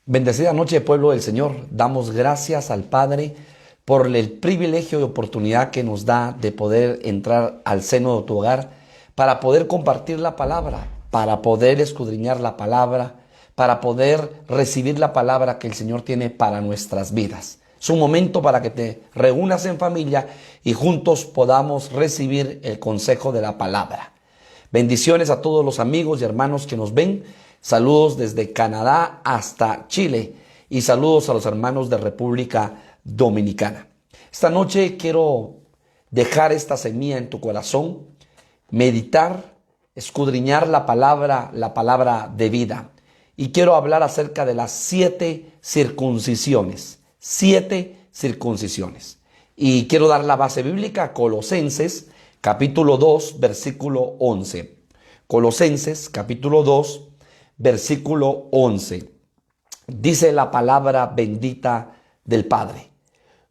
Bendecida noche, pueblo del Señor. Damos gracias al Padre por el privilegio y oportunidad que nos da de poder entrar al seno de tu hogar para poder compartir la palabra, para poder escudriñar la palabra, para poder recibir la palabra que el Señor tiene para nuestras vidas. Es un momento para que te reúnas en familia y juntos podamos recibir el consejo de la palabra. Bendiciones a todos los amigos y hermanos que nos ven. Saludos desde Canadá hasta Chile y saludos a los hermanos de República Dominicana. Esta noche quiero dejar esta semilla en tu corazón, meditar, escudriñar la palabra de vida. Y quiero hablar acerca de las 7 circuncisiones. 7 circuncisiones. Y quiero dar la base bíblica, Colosenses, capítulo 2, versículo 11. Colosenses, capítulo 2, versículo 11. Dice la palabra bendita del Padre.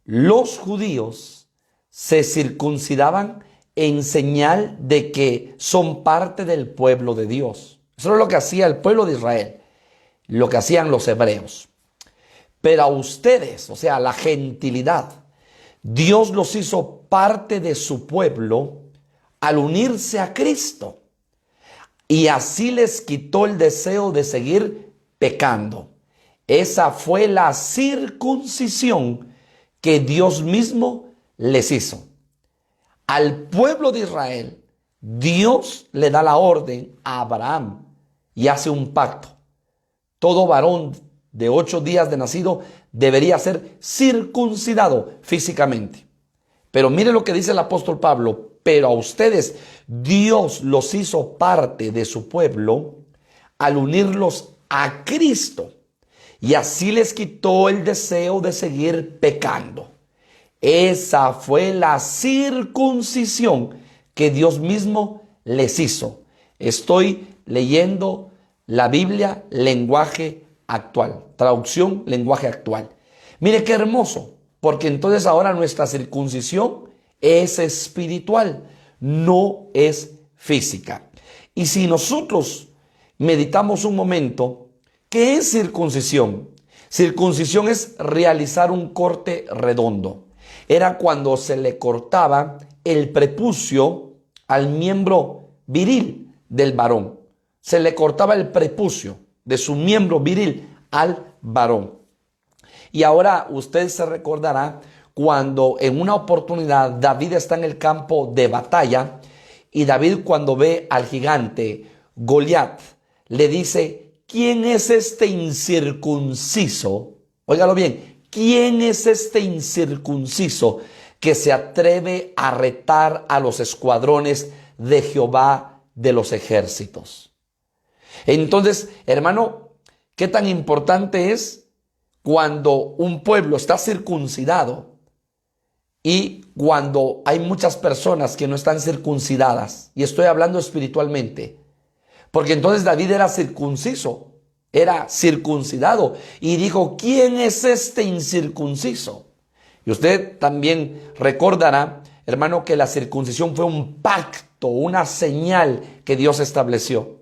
Los judíos se circuncidaban en señal de que son parte del pueblo de Dios. Eso es lo que hacía el pueblo de Israel, lo que hacían los hebreos. Pero a ustedes, o sea, la gentilidad, Dios los hizo parte de su pueblo al unirse a Cristo. Y así les quitó el deseo de seguir pecando. Esa fue la circuncisión que Dios mismo les hizo. Al pueblo de Israel, Dios le da la orden a Abraham y hace un pacto. Todo varón de 8 días de nacido debería ser circuncidado físicamente. Pero mire lo que dice el apóstol Pablo. Pero a ustedes Dios los hizo parte de su pueblo al unirlos a Cristo. Y así les quitó el deseo de seguir pecando. Esa fue la circuncisión que Dios mismo les hizo. Estoy leyendo la Biblia, lenguaje actual. Traducción, lenguaje actual. Mire qué hermoso, porque entonces ahora nuestra circuncisión es espiritual, no es física. Y si nosotros meditamos un momento, ¿qué es circuncisión? Circuncisión es realizar un corte redondo. Era cuando se le cortaba el prepucio al miembro viril del varón. Se le cortaba el prepucio de su miembro viril al varón. Y ahora usted se recordará cuando en una oportunidad David está en el campo de batalla y David, cuando ve al gigante Goliat, le dice: ¿quién es este incircunciso? Óigalo bien, ¿quién es este incircunciso que se atreve a retar a los escuadrones de Jehová de los ejércitos? Entonces, hermano, ¿qué tan importante es cuando un pueblo está circuncidado y cuando hay muchas personas que no están circuncidadas? Y estoy hablando espiritualmente, porque entonces David era circunciso, era circuncidado, y dijo: ¿quién es este incircunciso? Y usted también recordará, hermano, que la circuncisión fue un pacto, una señal que Dios estableció.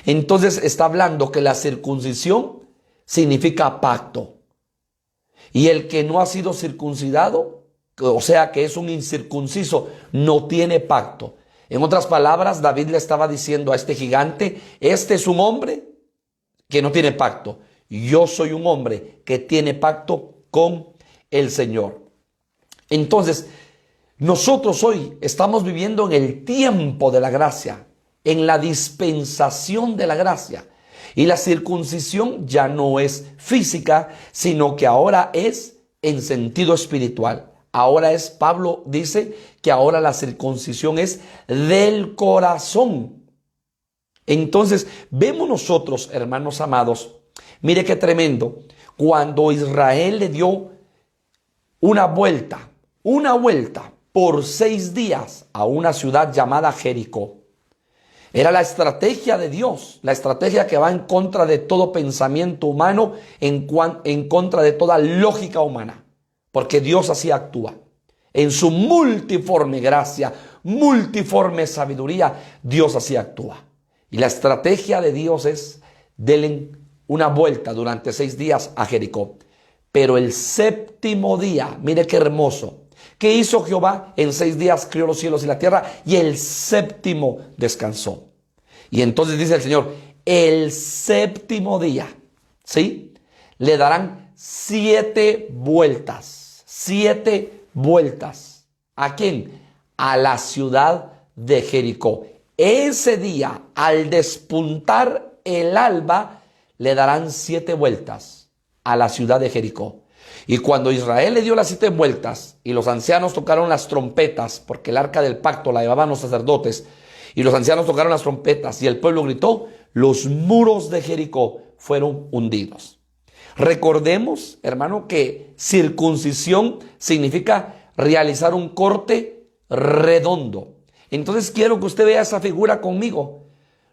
Entonces está hablando que la circuncisión significa pacto. Y el que no ha sido circuncidado, o sea que es un incircunciso, no tiene pacto. En otras palabras, David le estaba diciendo a este gigante: este es un hombre que no tiene pacto. Yo soy un hombre que tiene pacto con el Señor. Entonces, nosotros hoy estamos viviendo en el tiempo de la gracia, en la dispensación de la gracia. Y la circuncisión ya no es física, sino que ahora es en sentido espiritual. Ahora es, Pablo dice que ahora la circuncisión es del corazón. Entonces, vemos nosotros, hermanos amados, mire qué tremendo, cuando Israel le dio una vuelta por 6 días a una ciudad llamada Jericó. Era la estrategia de Dios, la estrategia que va en contra de todo pensamiento humano, en contra de toda lógica humana, porque Dios así actúa. En su multiforme gracia, multiforme sabiduría, Dios así actúa. Y la estrategia de Dios es: denle una vuelta durante 6 días a Jericó. Pero el séptimo día, mire qué hermoso, ¿qué hizo Jehová? En 6 días crió los cielos y la tierra, y el séptimo descansó. Y entonces dice el Señor, el séptimo día, ¿sí? Le darán 7 vueltas. 7 vueltas. ¿A quién? A la ciudad de Jericó. Ese día, al despuntar el alba, le darán 7 vueltas a la ciudad de Jericó. Y cuando Israel le dio las 7 vueltas y los ancianos tocaron las trompetas, porque el arca del pacto la llevaban los sacerdotes, y los ancianos tocaron las trompetas y el pueblo gritó, los muros de Jericó fueron hundidos. Recordemos, hermano, que circuncisión significa realizar un corte redondo. Entonces quiero que usted vea esa figura conmigo.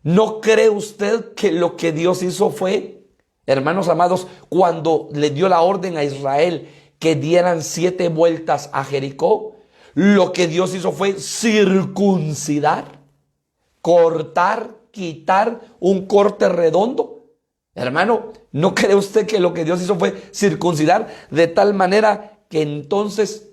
¿No cree usted que lo que Dios hizo fue, hermanos amados, cuando le dio la orden a Israel que dieran 7 vueltas a Jericó, lo que Dios hizo fue circuncidar, cortar, quitar un corte redondo? Hermano, ¿no cree usted que lo que Dios hizo fue circuncidar de tal manera que entonces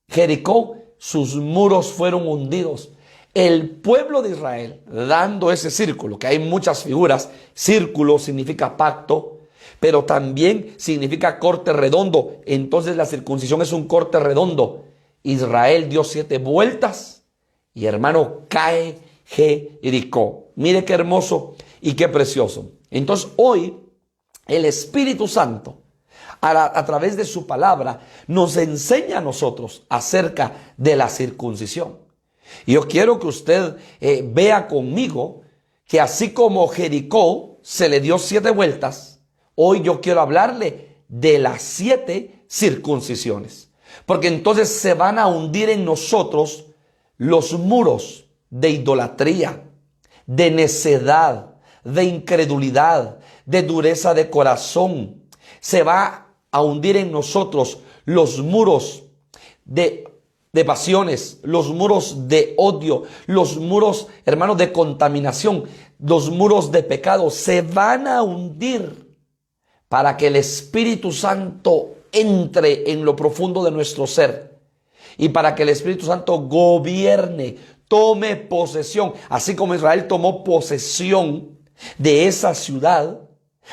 Jericó, sus muros fueron hundidos? El pueblo de Israel, dando ese círculo, que hay muchas figuras, círculo significa pacto, pero también significa corte redondo. Entonces la circuncisión es un corte redondo. Israel dio 7 vueltas y, hermano, cae Jericó. Mire qué hermoso y qué precioso. Entonces hoy el Espíritu Santo, a través de su palabra, nos enseña a nosotros acerca de la circuncisión. Y yo quiero que usted vea conmigo que así como Jericó se le dio 7 vueltas, hoy yo quiero hablarle de las 7 circuncisiones. Porque entonces se van a hundir en nosotros los muros de idolatría, de necedad, de incredulidad, de dureza de corazón. Se va a hundir en nosotros los muros de pasiones, los muros de odio, los muros, hermanos, de contaminación, los muros de pecado. Se van a hundir para que el Espíritu Santo entre en lo profundo de nuestro ser y para que el Espíritu Santo gobierne, tome posesión. Así como Israel tomó posesión de esa ciudad,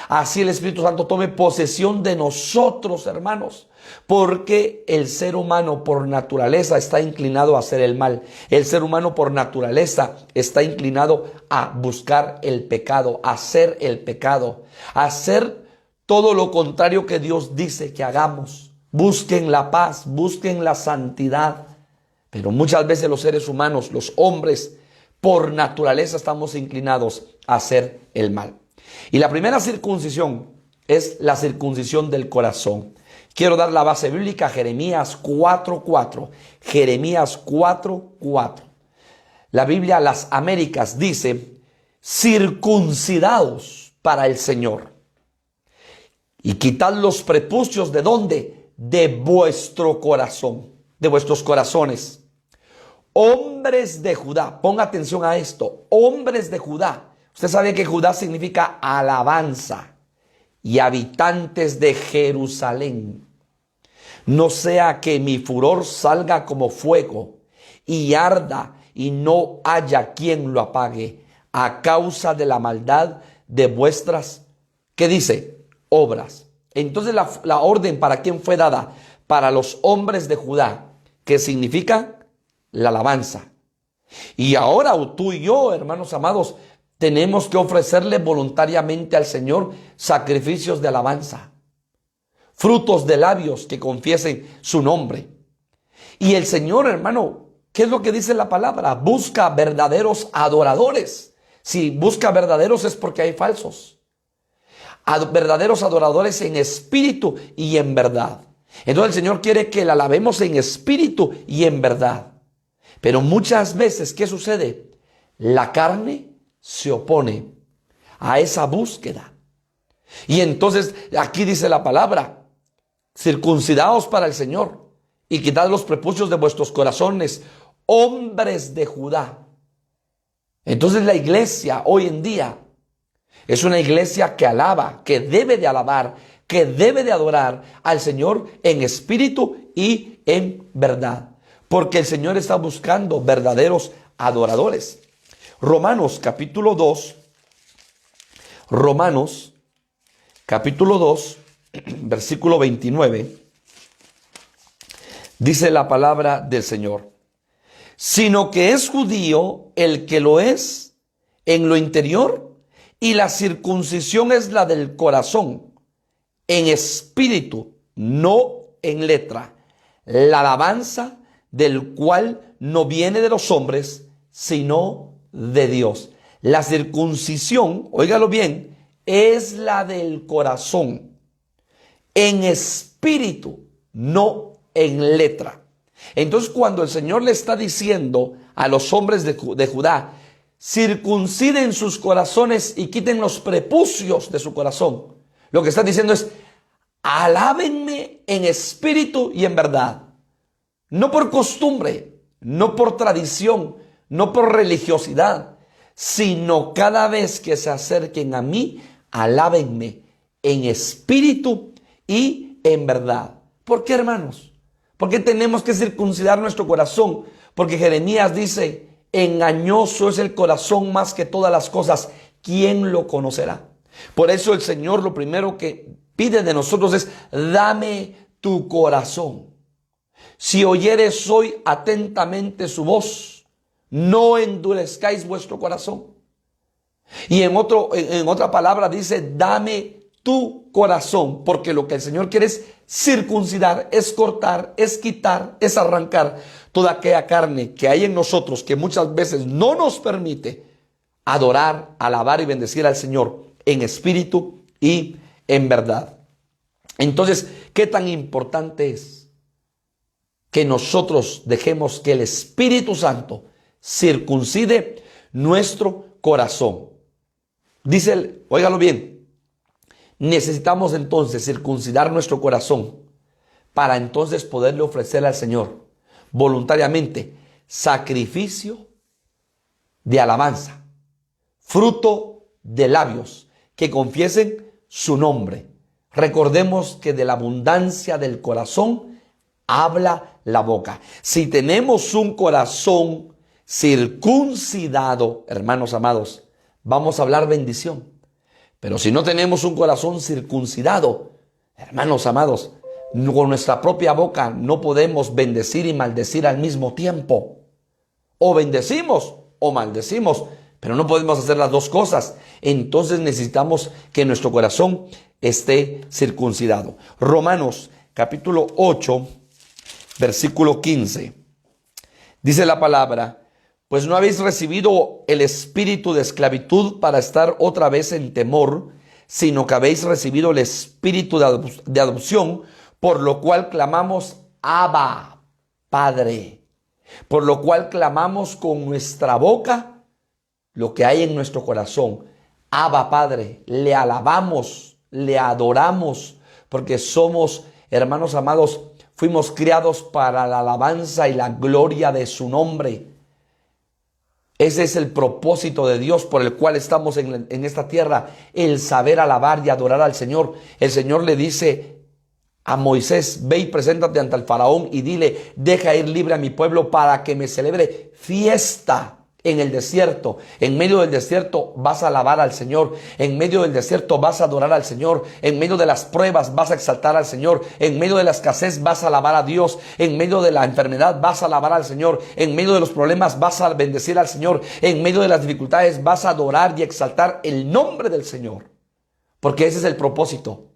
así el Espíritu Santo tome posesión de nosotros, hermanos. Porque el ser humano por naturaleza está inclinado a hacer el mal. El ser humano por naturaleza está inclinado a buscar el pecado, a hacer el pecado, a hacer todo lo contrario que Dios dice que hagamos. Busquen la paz, busquen la santidad. Pero muchas veces los seres humanos, los hombres, por naturaleza estamos inclinados a hacer el mal. Y la primera circuncisión es la circuncisión del corazón. Quiero dar la base bíblica, Jeremías 4:4. Jeremías 4:4. La Biblia, las Américas, dice, circuncidaos para el Señor. Y quitad los prepucios, ¿de dónde? De vuestro corazón, de vuestros corazones. Hombres de Judá, ponga atención a esto, hombres de Judá. Usted sabe que Judá significa alabanza. Y habitantes de Jerusalén, no sea que mi furor salga como fuego y arda y no haya quien lo apague a causa de la maldad de vuestras, ¿qué dice? Obras. Entonces la orden, ¿para quién fue dada? Para los hombres de Judá, que significa la alabanza. Y ahora tú y yo, hermanos amados, tenemos que ofrecerle voluntariamente al Señor sacrificios de alabanza, frutos de labios que confiesen su nombre. Y el Señor, hermano, ¿qué es lo que dice la palabra? Busca verdaderos adoradores. Si busca verdaderos es porque hay falsos. Verdaderos adoradores en espíritu y en verdad. Entonces el Señor quiere que la alabemos en espíritu y en verdad. Pero muchas veces, ¿qué sucede? La carne se opone a esa búsqueda. Y entonces aquí dice la palabra, circuncidaos para el Señor y quitad los prepucios de vuestros corazones, hombres de Judá. Entonces la iglesia hoy en día Es una iglesia que alaba, que debe de alabar, que debe de adorar al Señor en espíritu y en verdad. Porque el Señor está buscando verdaderos adoradores. Romanos capítulo 2, Romanos capítulo 2, versículo 29, dice la palabra del Señor: sino que es judío el que lo es en lo interior, y la circuncisión es la del corazón, en espíritu, no en letra, la alabanza del cual no viene de los hombres, sino de Dios. La circuncisión, óigalo bien, es la del corazón, en espíritu, no en letra. Entonces, cuando el Señor le está diciendo a los hombres de Judá, circunciden sus corazones y quiten los prepucios de su corazón, lo que está diciendo es: alábenme en espíritu y en verdad. No por costumbre, no por tradición, no por religiosidad, sino cada vez que se acerquen a mí, alábenme en espíritu y en verdad. ¿Por qué, hermanos? ¿Por qué tenemos que circuncidar nuestro corazón? Porque Jeremías dice: engañoso es el corazón más que todas las cosas, ¿quién lo conocerá? Por eso el Señor lo primero que pide de nosotros es: dame tu corazón. Si oyeres hoy atentamente su voz, no endurezcáis vuestro corazón. Y en otra palabra dice: dame tu corazón, porque lo que el Señor quiere es circuncidar, es cortar, es quitar, es arrancar toda aquella carne que hay en nosotros, que muchas veces no nos permite adorar, alabar y bendecir al Señor en espíritu y en verdad. Entonces, ¿qué tan importante es que nosotros dejemos que el Espíritu Santo circuncide nuestro corazón? Dice él, óigalo bien, necesitamos entonces circuncidar nuestro corazón para entonces poderle ofrecer al Señor voluntariamente sacrificio de alabanza, fruto de labios que confiesen su nombre. Recordemos que de la abundancia del corazón habla la boca. Si tenemos un corazón circuncidado, hermanos amados, vamos a hablar bendición. Pero si no tenemos un corazón circuncidado, hermanos amados, con nuestra propia boca no podemos bendecir y maldecir al mismo tiempo. O bendecimos o maldecimos, pero no podemos hacer las dos cosas. Entonces necesitamos que nuestro corazón esté circuncidado. Romanos capítulo 8, versículo 15. Dice la palabra: pues no habéis recibido el espíritu de esclavitud para estar otra vez en temor, sino que habéis recibido el espíritu de adopción, por lo cual clamamos: Abba, Padre. Por lo cual clamamos con nuestra boca lo que hay en nuestro corazón. Abba, Padre, le alabamos, le adoramos, porque somos, hermanos amados, fuimos criados para la alabanza y la gloria de su nombre. Ese es el propósito de Dios por el cual estamos en esta tierra, el saber alabar y adorar al Señor. El Señor le dice a Moisés: ve y preséntate ante el faraón y dile: deja ir libre a mi pueblo para que me celebre fiesta en el desierto. En medio del desierto vas a alabar al Señor. En medio del desierto vas a adorar al Señor. En medio de las pruebas vas a exaltar al Señor. En medio de la escasez vas a alabar a Dios. En medio de la enfermedad vas a alabar al Señor. En medio de los problemas vas a bendecir al Señor. En medio de las dificultades vas a adorar y exaltar el nombre del Señor. Porque ese es el propósito.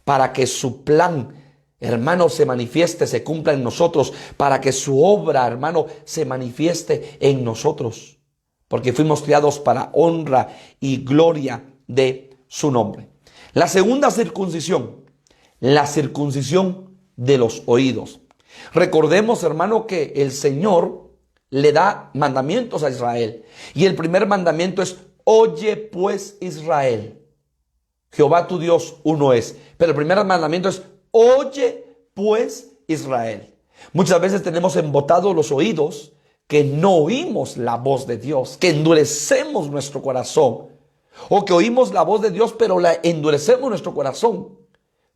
Para que su plan, hermano, se manifieste, se cumpla en nosotros. Para que su obra, hermano, se manifieste en nosotros. Porque fuimos criados para honra y gloria de su nombre. La segunda circuncisión, la circuncisión de los oídos. Recordemos, hermano, que el Señor le da mandamientos a Israel. Y el primer mandamiento es: oye pues, Israel, Jehová tu Dios uno es. Pero el primer mandamiento es: oye pues, Israel. Muchas veces tenemos embotados los oídos, que no oímos la voz de Dios, que endurecemos nuestro corazón. O que oímos la voz de Dios, pero la endurecemos en nuestro corazón,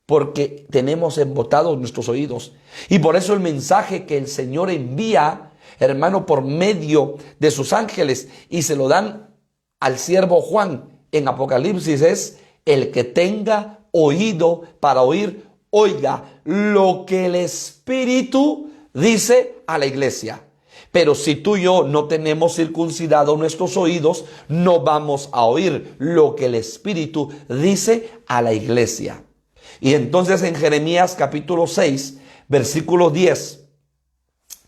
porque tenemos embotados nuestros oídos. Y por eso el mensaje que el Señor envía, hermano, por medio de sus ángeles, y se lo dan al siervo Juan en Apocalipsis, es: el que tenga oído para oír, oiga lo que el Espíritu dice a la iglesia. Pero si tú y yo no tenemos circuncidados nuestros oídos, no vamos a oír lo que el Espíritu dice a la iglesia. Y entonces en Jeremías capítulo 6, versículo 10,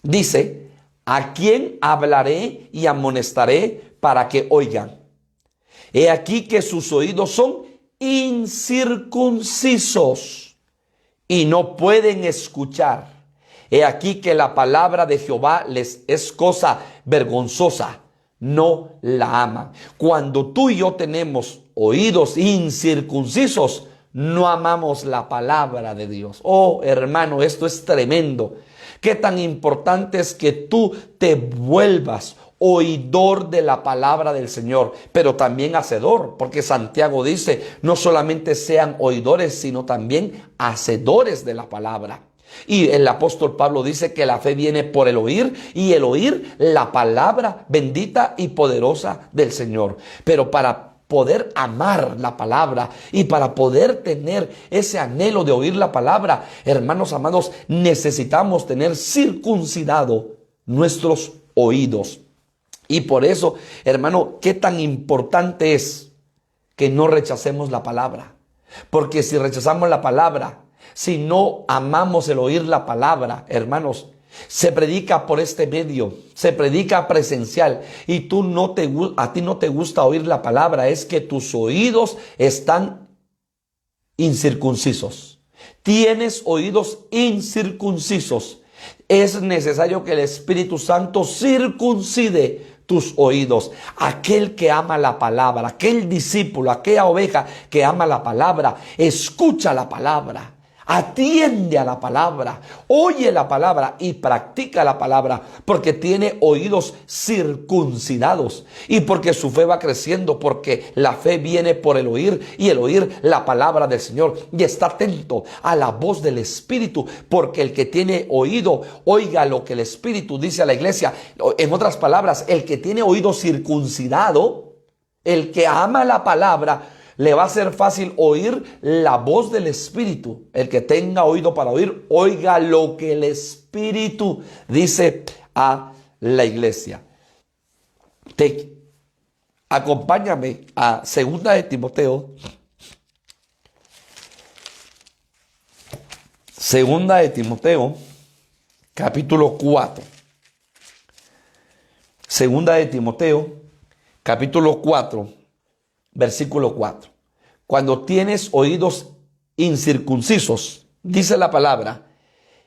dice: ¿a quién hablaré y amonestaré para que oigan? He aquí que sus oídos son incircuncisos y no pueden escuchar. He aquí que la palabra de Jehová les es cosa vergonzosa, no la aman. Cuando tú y yo tenemos oídos incircuncisos, no amamos la palabra de Dios. Oh, hermano, esto es tremendo. Qué tan importante es que tú te vuelvas oidor de la palabra del Señor, pero también hacedor, porque Santiago dice: no solamente sean oidores, sino también hacedores de la palabra. Y el apóstol Pablo dice que la fe viene por el oír, y el oír la palabra bendita y poderosa del Señor. Pero para poder amar la palabra y para poder tener ese anhelo de oír la palabra, hermanos amados, necesitamos tener circuncidado nuestros oídos. Y por eso, hermano, qué tan importante es que no rechacemos la palabra. Porque si rechazamos la palabra, si no amamos el oír la palabra, hermanos, se predica por este medio, se predica presencial, y a ti no te gusta oír la palabra, es que tus oídos están incircuncisos. Tienes oídos incircuncisos. Es necesario que el Espíritu Santo circuncide tus oídos. Aquel que ama la palabra, aquel discípulo, aquella oveja que ama la palabra, escucha la palabra, atiende a la palabra, oye la palabra y practica la palabra, porque tiene oídos circuncidados y porque su fe va creciendo, porque la fe viene por el oír y el oír la palabra del Señor. Y está atento a la voz del Espíritu, porque el que tiene oído, oiga lo que el Espíritu dice a la iglesia. En otras palabras, el que tiene oído circuncidado, el que ama la palabra, le va a ser fácil oír la voz del Espíritu. El que tenga oído para oír, oiga lo que el Espíritu dice a la iglesia. Acompáñame a 2 de Timoteo. 2 de Timoteo, capítulo 4. 2 de Timoteo, capítulo 4, versículo 4. Cuando tienes oídos incircuncisos, dice la palabra,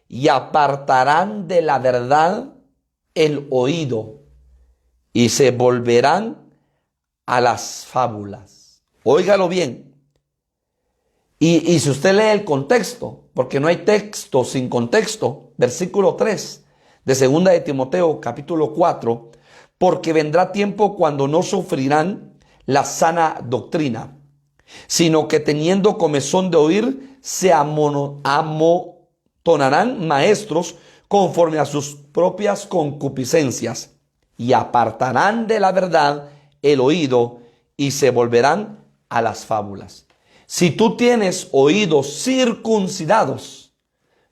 y apartarán de la verdad el oído y se volverán a las fábulas. Óigalo bien. Y si usted lee el contexto, porque no hay texto sin contexto, versículo 3 de 2 de Timoteo, capítulo 4, porque vendrá tiempo cuando no sufrirán la sana doctrina, sino que teniendo comezón de oír, se amontonarán maestros conforme a sus propias concupiscencias, y apartarán de la verdad el oído y se volverán a las fábulas. Si tú tienes oídos circuncidados,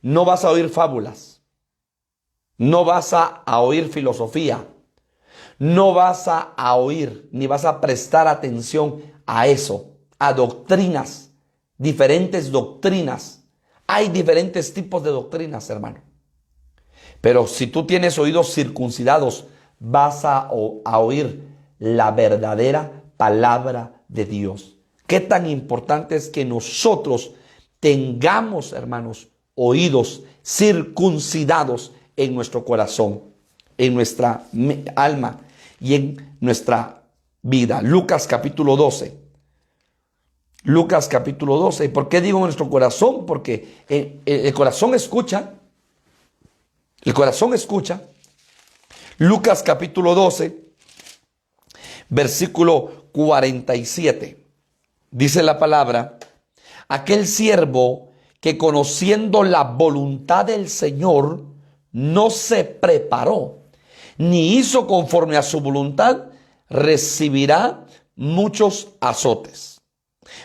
no vas a oír fábulas, no vas a oír filosofía, no vas a oír ni vas a prestar atención a eso, a doctrinas, diferentes doctrinas. Hay diferentes tipos de doctrinas, hermano. Pero si tú tienes oídos circuncidados, vas a oír la verdadera palabra de Dios. Qué tan importante es que nosotros tengamos, hermanos, oídos circuncidados en nuestro corazón, en nuestra alma y en nuestra vida. Lucas capítulo 12. Lucas capítulo 12. ¿Por qué digo nuestro corazón? Porque el corazón escucha. El corazón escucha. Lucas capítulo 12, versículo 47. Dice la palabra: aquel siervo que conociendo la voluntad del Señor no se preparó, ni hizo conforme a su voluntad, recibirá muchos azotes.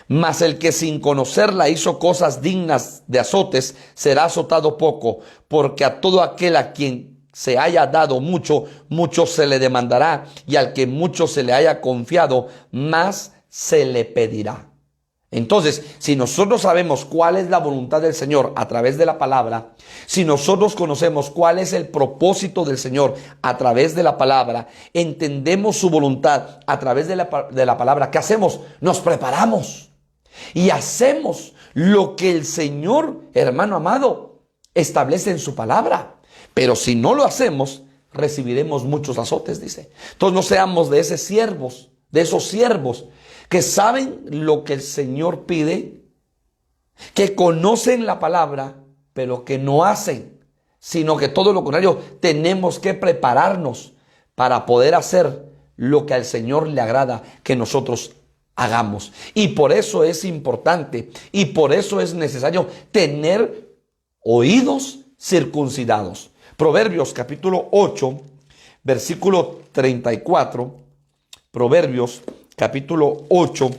Mas el que sin conocerla hizo cosas dignas de azotes, será azotado poco, porque a todo aquel a quien se haya dado mucho, mucho se le demandará, y al que mucho se le haya confiado, más se le pedirá. Entonces, si nosotros sabemos cuál es la voluntad del Señor a través de la palabra, si nosotros conocemos cuál es el propósito del Señor a través de la palabra, entendemos su voluntad a través de la palabra, ¿qué hacemos? Nos preparamos y hacemos lo que el Señor, hermano amado, establece en su palabra. Pero si no lo hacemos, recibiremos muchos azotes, dice. Entonces no seamos de esos siervos que saben lo que el Señor pide, que conocen la palabra, pero que no hacen, sino que todo lo contrario, tenemos que prepararnos para poder hacer lo que al Señor le agrada que nosotros hagamos. Y por eso es importante y por eso es necesario tener oídos circuncidados. Proverbios capítulo 8, versículo 34. Proverbios capítulo 8,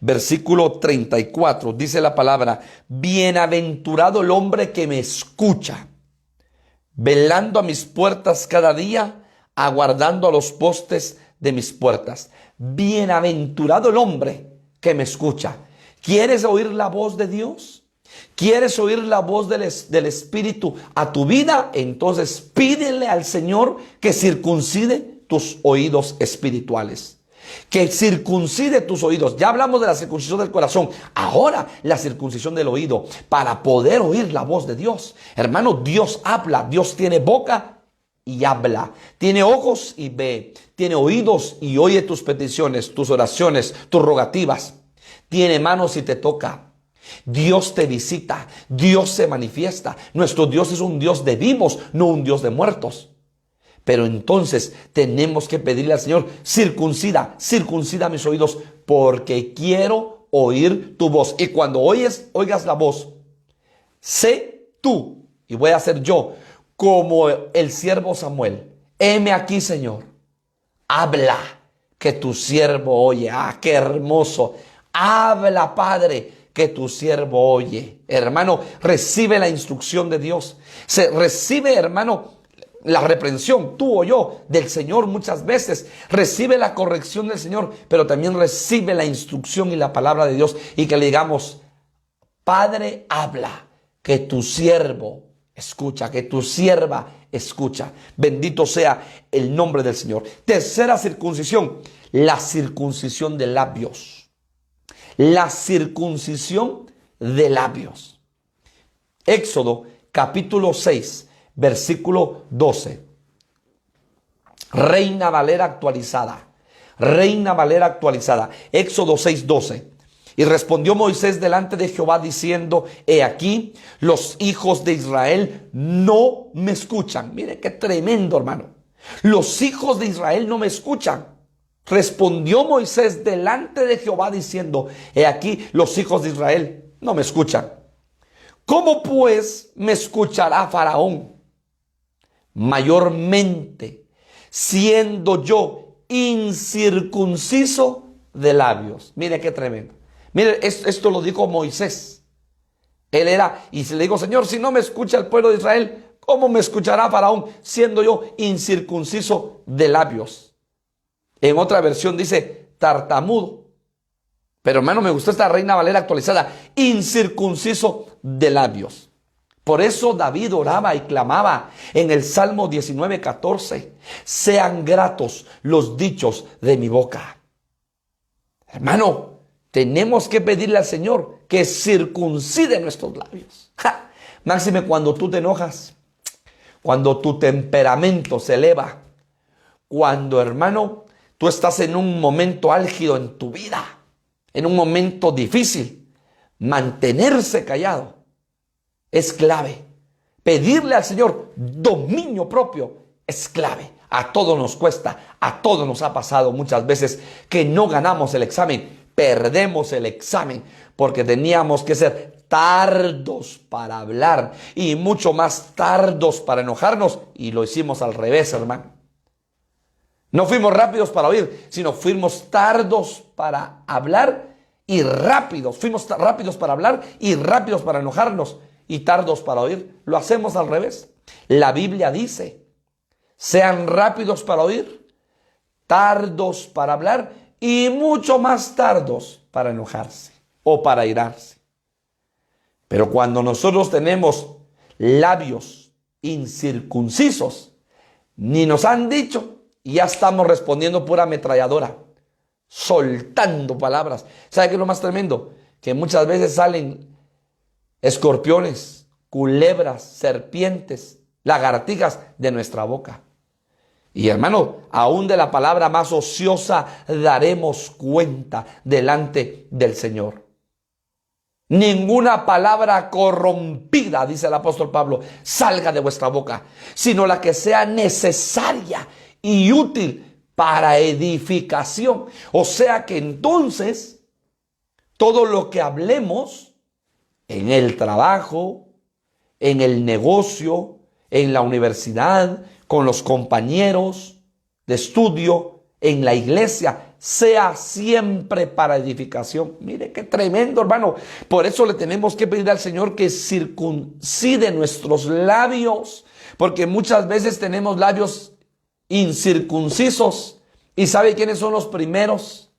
versículo 34, dice la palabra: bienaventurado el hombre que me escucha, velando a mis puertas cada día, aguardando a los postes de mis puertas. Bienaventurado el hombre que me escucha. ¿Quieres oír la voz de Dios? ¿Quieres oír la voz del Espíritu a tu vida? Entonces pídele al Señor que circuncide tus oídos espirituales. Que circuncide tus oídos. Ya hablamos de la circuncisión del corazón. Ahora la circuncisión del oído, para poder oír la voz de Dios. Hermano, Dios habla. Dios tiene boca y habla. Tiene ojos y ve. Tiene oídos y oye tus peticiones, tus oraciones, tus rogativas. Tiene manos y te toca. Dios te visita. Dios se manifiesta. Nuestro Dios es un Dios de vivos, no un Dios de muertos. Pero entonces tenemos que pedirle al Señor: circuncida mis oídos, porque quiero oír tu voz. Y cuando oigas la voz, sé tú, y voy a ser yo, como el siervo Samuel: heme aquí, Señor, habla, que tu siervo oye. Ah, qué hermoso. Habla, Padre, que tu siervo oye. Hermano, recibe la instrucción de Dios. Recibe, hermano, la reprensión, tú o yo, del Señor muchas veces. Recibe la corrección del Señor, pero también recibe la instrucción y la palabra de Dios. Y que le digamos: Padre, habla, que tu siervo escucha, que tu sierva escucha. Bendito sea el nombre del Señor. Tercera circuncisión, la circuncisión de labios. La circuncisión de labios. Éxodo capítulo 6. Versículo 12. Reina Valera actualizada. Reina Valera actualizada. Éxodo 6:12. Y respondió Moisés delante de Jehová diciendo: he aquí, los hijos de Israel no me escuchan. Mire qué tremendo, hermano. Los hijos de Israel no me escuchan. Respondió Moisés delante de Jehová diciendo: he aquí, los hijos de Israel no me escuchan. ¿Cómo pues me escuchará Faraón? Mayormente, siendo yo incircunciso de labios. Mire qué tremendo. Mire, esto lo dijo Moisés. Él era, y le digo: Señor, si no me escucha el pueblo de Israel, ¿cómo me escuchará Faraón, siendo yo incircunciso de labios? En otra versión dice tartamudo. Pero hermano, me gustó esta Reina Valera actualizada: incircunciso de labios. Por eso David oraba y clamaba en el Salmo 19:14: sean gratos los dichos de mi boca. Hermano, tenemos que pedirle al Señor que circuncide nuestros labios. Máxime cuando tú te enojas, cuando tu temperamento se eleva, cuando, hermano, tú estás en un momento álgido en tu vida, en un momento difícil. Mantenerse callado es clave. Pedirle al Señor dominio propio es clave. A todos nos cuesta, a todos nos ha pasado muchas veces que no ganamos el examen, perdemos el examen porque teníamos que ser tardos para hablar y mucho más tardos para enojarnos y lo hicimos al revés, hermano. No fuimos rápidos para oír, sino fuimos tardos para hablar y rápidos. Fuimos rápidos para hablar y rápidos para enojarnos y tardos para oír. Lo hacemos al revés. La Biblia dice: sean rápidos para oír, tardos para hablar y mucho más tardos para enojarse o para irarse. Pero cuando nosotros tenemos labios incircuncisos, ni nos han dicho y ya estamos respondiendo pura ametralladora, soltando palabras. ¿Sabe qué es lo más tremendo? Que muchas veces salen escorpiones, culebras, serpientes, lagartijas de nuestra boca. Y hermano, aún de la palabra más ociosa daremos cuenta delante del Señor. Ninguna palabra corrompida, dice el apóstol Pablo, salga de vuestra boca, sino la que sea necesaria y útil para edificación. O sea que entonces, todo lo que hablemos en el trabajo, en el negocio, en la universidad, con los compañeros de estudio, en la iglesia, sea siempre para edificación. Mire qué tremendo, hermano. Por eso le tenemos que pedir al Señor que circuncide nuestros labios, porque muchas veces tenemos labios incircuncisos. ¿Y sabe quiénes son los primeros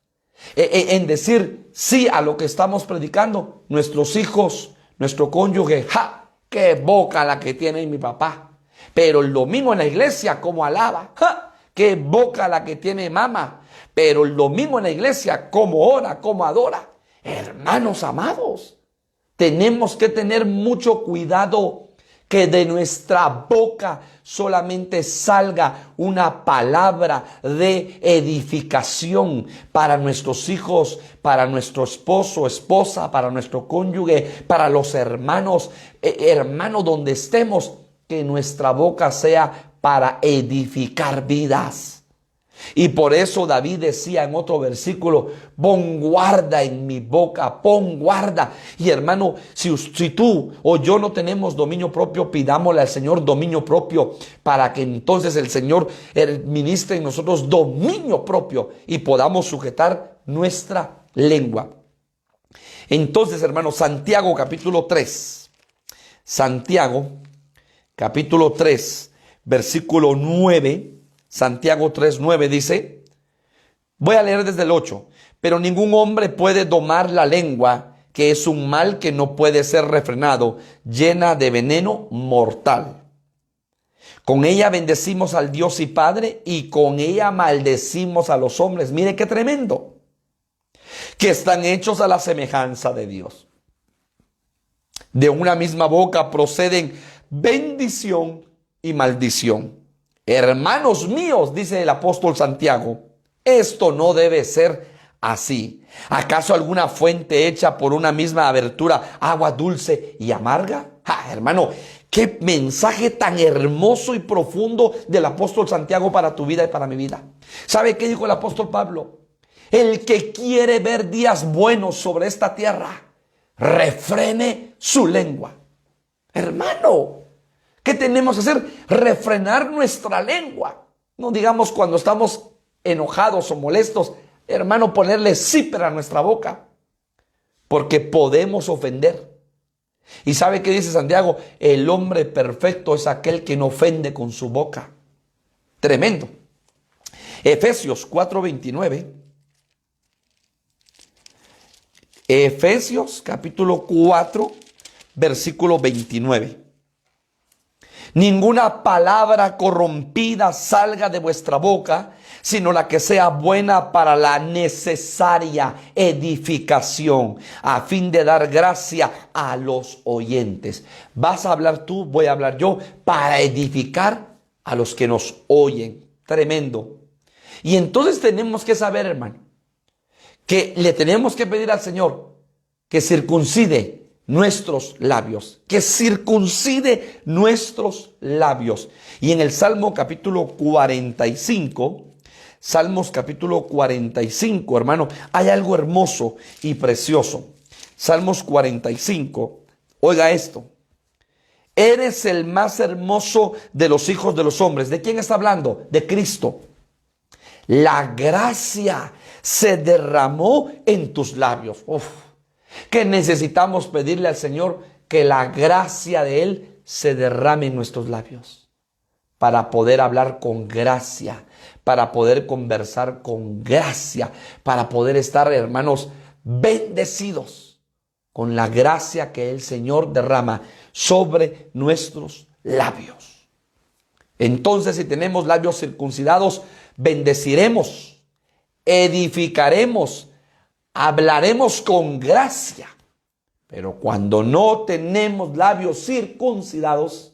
en decir sí a lo que estamos predicando? Nuestros hijos, nuestro cónyuge. ¡Ja! ¡Qué boca la que tiene mi papá! Pero el domingo en la iglesia, ¿cómo alaba? ¡Ja! ¡Qué boca la que tiene mamá! Pero el domingo en la iglesia, ¿cómo ora? ¿Cómo adora? Hermanos amados, tenemos que tener mucho cuidado que de nuestra boca solamente salga una palabra de edificación para nuestros hijos, para nuestro esposo, esposa, para nuestro cónyuge, para los hermanos, hermano, donde estemos, que nuestra boca sea para edificar vidas. Y por eso David decía en otro versículo: pon guarda en mi boca, pon guarda. Y hermano, si tú o yo no tenemos dominio propio, pidámosle al Señor dominio propio, para que entonces el Señor ministre en nosotros dominio propio y podamos sujetar nuestra lengua. Entonces, hermano, Santiago capítulo 3. Santiago capítulo 3, versículo 9. Santiago 3:9 dice, voy a leer desde el 8, pero ningún hombre puede domar la lengua, que es un mal que no puede ser refrenado, llena de veneno mortal. Con ella bendecimos al Dios y Padre, y con ella maldecimos a los hombres. Mire qué tremendo, que están hechos a la semejanza de Dios. De una misma boca proceden bendición y maldición. Hermanos míos, dice el apóstol Santiago, esto no debe ser así. ¿Acaso alguna fuente hecha por una misma abertura, agua dulce y amarga? Hermano, qué mensaje tan hermoso y profundo del apóstol Santiago para tu vida y para mi vida. ¿Sabe qué dijo el apóstol Pablo? El que quiere ver días buenos sobre esta tierra, refrene su lengua. Hermano, ¿qué tenemos que hacer? Refrenar nuestra lengua. No digamos cuando estamos enojados o molestos, hermano, ponerle zipper a nuestra boca, porque podemos ofender. ¿Y sabe qué dice Santiago? El hombre perfecto es aquel que no ofende con su boca. Tremendo. Efesios 4:29. Efesios capítulo 4, versículo 29. Ninguna palabra corrompida salga de vuestra boca, sino la que sea buena para la necesaria edificación, a fin de dar gracia a los oyentes. Vas a hablar tú, voy a hablar yo, para edificar a los que nos oyen. Tremendo. Y entonces tenemos que saber, hermano, que le tenemos que pedir al Señor que circuncide nuestros labios, que circuncide nuestros labios. Y en el Salmo capítulo 45, Salmos capítulo 45, hermano, hay algo hermoso y precioso. Salmos 45, oiga esto. Eres el más hermoso de los hijos de los hombres. ¿De quién está hablando? De Cristo. La gracia se derramó en tus labios. Uf, que necesitamos pedirle al Señor que la gracia de Él se derrame en nuestros labios para poder hablar con gracia, para poder conversar con gracia, para poder estar, hermanos, bendecidos con la gracia que el Señor derrama sobre nuestros labios. Entonces, si tenemos labios circuncidados, bendeciremos, edificaremos, hablaremos con gracia. Pero cuando no tenemos labios circuncidados,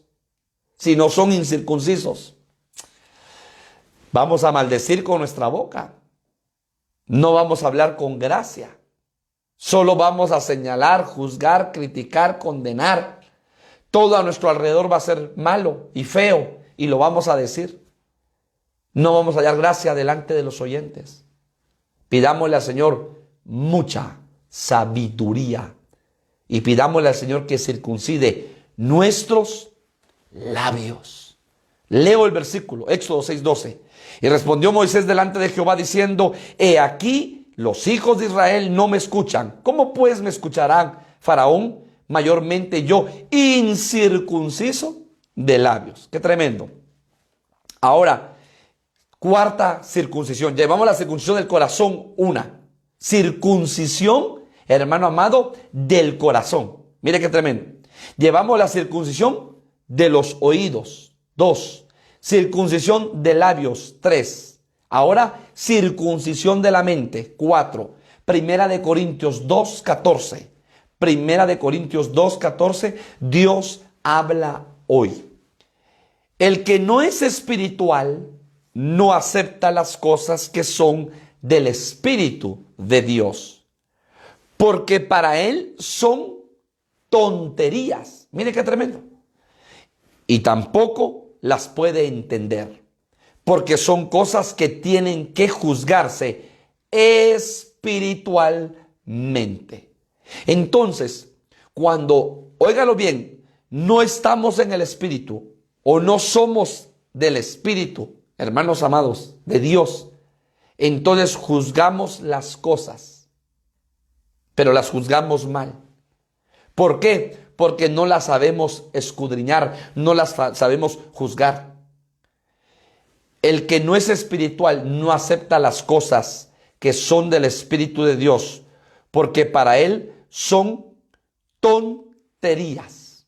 si no son incircuncisos, vamos a maldecir con nuestra boca. No vamos a hablar con gracia. Solo vamos a señalar, juzgar, criticar, condenar. Todo a nuestro alrededor va a ser malo y feo y lo vamos a decir. No vamos a hallar gracia delante de los oyentes. Pidámosle al Señor mucha sabiduría y pidámosle al Señor que circuncide nuestros labios. Leo el versículo, Éxodo 6:12. Y respondió Moisés delante de Jehová diciendo: He aquí, los hijos de Israel no me escuchan. ¿Cómo pues me escucharán, Faraón, mayormente yo, incircunciso de labios? Qué tremendo. Ahora, cuarta circuncisión. Llevamos la circuncisión del corazón, una. Circuncisión, hermano amado, del corazón. Mire qué tremendo. Llevamos la circuncisión de los oídos, 2. Circuncisión de labios, 3. Ahora, circuncisión de la mente, 4. Primera de Corintios 2:14. Primera de Corintios 2:14. Dios habla hoy. El que no es espiritual no acepta las cosas que son del Espíritu de Dios, porque para él son tonterías. Mire qué tremendo. Y tampoco las puede entender, porque son cosas que tienen que juzgarse espiritualmente. Entonces, cuando, óigalo bien, no estamos en el Espíritu o no somos del Espíritu, hermanos amados, de Dios, entonces juzgamos las cosas, pero las juzgamos mal. ¿Por qué? Porque no las sabemos escudriñar, no las sabemos juzgar. El que no es espiritual no acepta las cosas que son del Espíritu de Dios, porque para él son tonterías.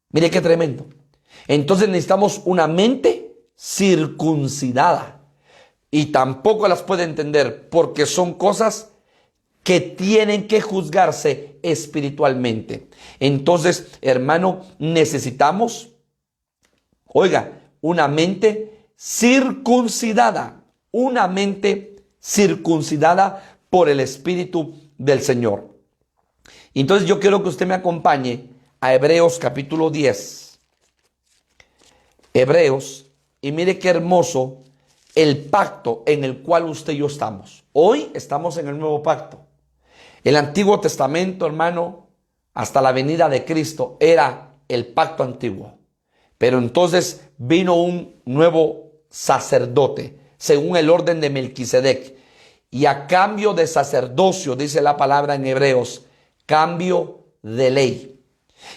Mire qué tremendo. Entonces necesitamos una mente circuncidada y tampoco las puede entender porque son cosas que tienen que juzgarse espiritualmente. Entonces, hermano, necesitamos, oiga, una mente circuncidada por el Espíritu del Señor. Entonces yo quiero que usted me acompañe a Hebreos capítulo 10. Hebreos, y mire qué hermoso el pacto en el cual usted y yo estamos. Hoy estamos en el nuevo pacto. El Antiguo Testamento, hermano, hasta la venida de Cristo era el pacto antiguo. Pero entonces vino un nuevo sacerdote, según el orden de Melquisedec. Y a cambio de sacerdocio, dice la palabra en Hebreos, cambio de ley.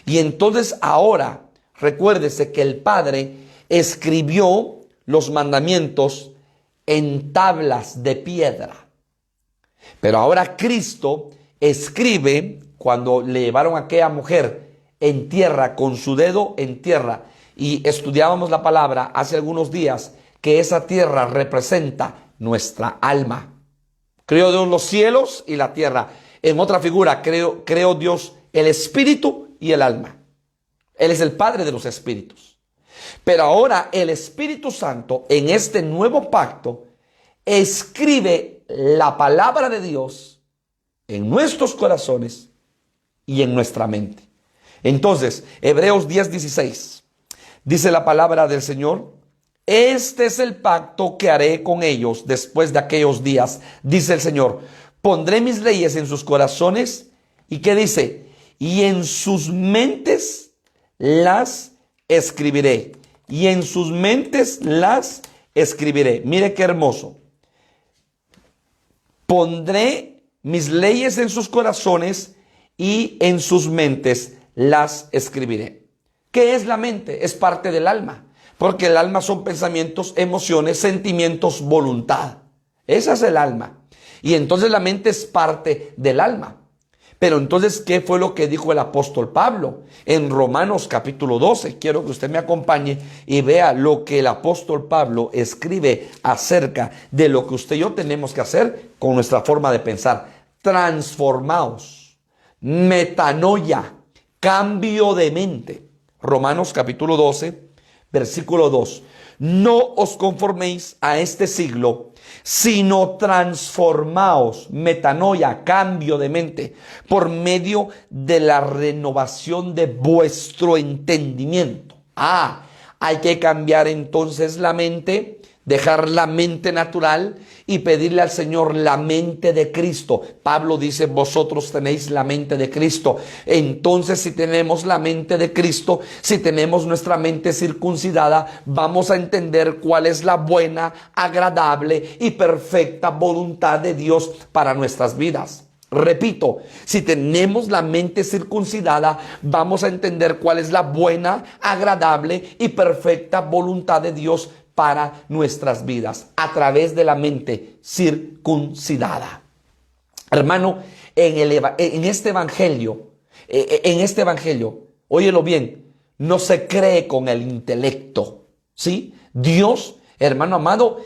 Y entonces ahora, recuérdese que el Padre escribió los mandamientos en tablas de piedra. Pero ahora Cristo escribe, cuando le llevaron a aquella mujer en tierra, con su dedo en tierra, y estudiábamos la palabra hace algunos días, que esa tierra representa nuestra alma. Creó Dios los cielos y la tierra. En otra figura, creó Dios el espíritu y el alma. Él es el Padre de los espíritus. Pero ahora el Espíritu Santo, en este nuevo pacto, escribe la palabra de Dios en nuestros corazones y en nuestra mente. Entonces, Hebreos 10:16, dice la palabra del Señor: este es el pacto que haré con ellos después de aquellos días, dice el Señor. Pondré mis leyes en sus corazones. ¿Y qué dice? Y en sus mentes las escribiré. Y en sus mentes las escribiré. Mire qué hermoso. Pondré mis leyes en sus corazones y en sus mentes las escribiré. ¿Qué es la mente? Es parte del alma. Porque el alma son pensamientos, emociones, sentimientos, voluntad. Esa es el alma. Y entonces la mente es parte del alma. Pero entonces, ¿qué fue lo que dijo el apóstol Pablo? En Romanos capítulo 12, quiero que usted me acompañe y vea lo que el apóstol Pablo escribe acerca de lo que usted y yo tenemos que hacer con nuestra forma de pensar. Transformaos, metanoia, cambio de mente. Romanos capítulo 12, versículo 2. No os conforméis a este siglo, sino transformaos, metanoia, cambio de mente, por medio de la renovación de vuestro entendimiento. Hay que cambiar entonces la mente, dejar la mente natural y pedirle al Señor la mente de Cristo. Pablo dice: vosotros tenéis la mente de Cristo. Entonces, si tenemos la mente de Cristo, si tenemos nuestra mente circuncidada, vamos a entender cuál es la buena, agradable y perfecta voluntad de Dios para nuestras vidas. Repito, si tenemos la mente circuncidada, vamos a entender cuál es la buena, agradable y perfecta voluntad de Dios para nuestras vidas, a través de la mente circuncidada. Hermano, en este evangelio, óyelo bien, no se cree con el intelecto, ¿sí? Dios, hermano amado,